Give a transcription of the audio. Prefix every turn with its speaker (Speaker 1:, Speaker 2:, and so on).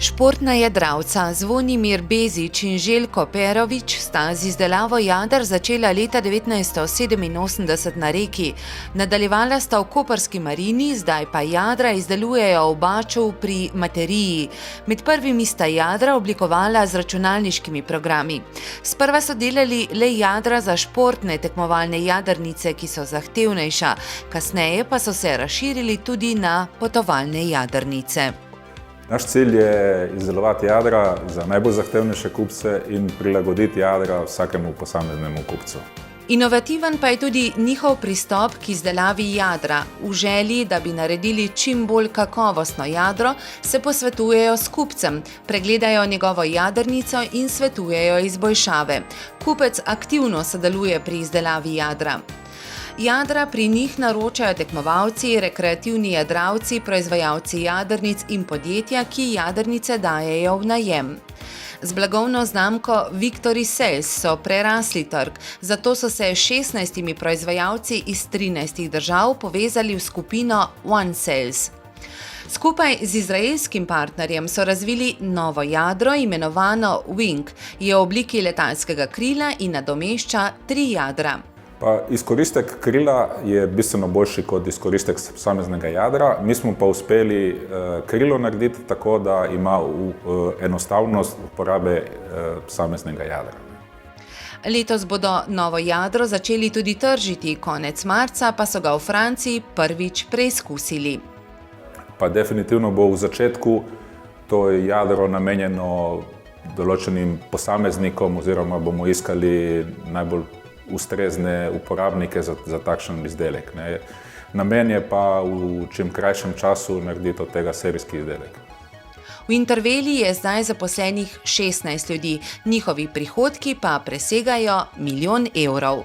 Speaker 1: Športna jadralca Zvonimir Bezić in Željko Perović sta z izdelavo jader začela leta 1987 na Reki. Nadaljevala sta v koprski marini, zdaj pa jadra izdelujejo v Baču pri Materiji. Med prvimi sta jadra oblikovala z računalniškimi programi. Sprva so delali le jadra za športne tekmovalne jadrnice, ki so zahtevnejša, kasneje pa so se razširili tudi na potovalne jadrnice.
Speaker 2: Naš cilj je izdelovati jadra za najbolj zahtevnejše kupce in prilagoditi jadra vsakemu posameznemu kupcu.
Speaker 1: Inovativen pa je tudi njihov pristop k izdelavi jadra. V želji, da bi naredili čim bolj kakovostno jadro, se posvetujejo s kupcem, pregledajo njegovo jadrnico in svetujejo izboljšave. Kupec aktivno sodeluje pri izdelavi jadra. Jadra pri njih naročajo tekmovalci, rekreativni jadralci, proizvajalci jadrnic in podjetja, ki jadrnice dajejo v najem. Z blagovno znamko Victory Sales so prerasli trg, zato so se s 16 proizvajalci iz 13 držav povezali v skupino One Sales. Skupaj z izraelskim partnerjem so razvili novo jadro, imenovano Wing, je v obliki letalskega krila in nadomešča 3 jadra.
Speaker 2: Izkoristek krila je bistveno boljši kot izkoristek posameznega jadra. Mi smo pa uspeli krilo narediti tako, da ima enostavnost uporabe posameznega jadra.
Speaker 1: Letos bodo novo jadro začeli tudi tržiti, konec marca pa so ga v Franciji prvič preizkusili.
Speaker 2: Definitivno bo v začetku to jadro namenjeno določenim posameznikom oziroma bomo iskali najbolj ustrezne uporabnike za takšen izdelek. Namen je pa v čim krajšem času narediti od tega serijski izdelek.
Speaker 1: V Interveli je zdaj zaposlenih 16 ljudi, njihovi prihodki pa presegajo 1 milijon evrov.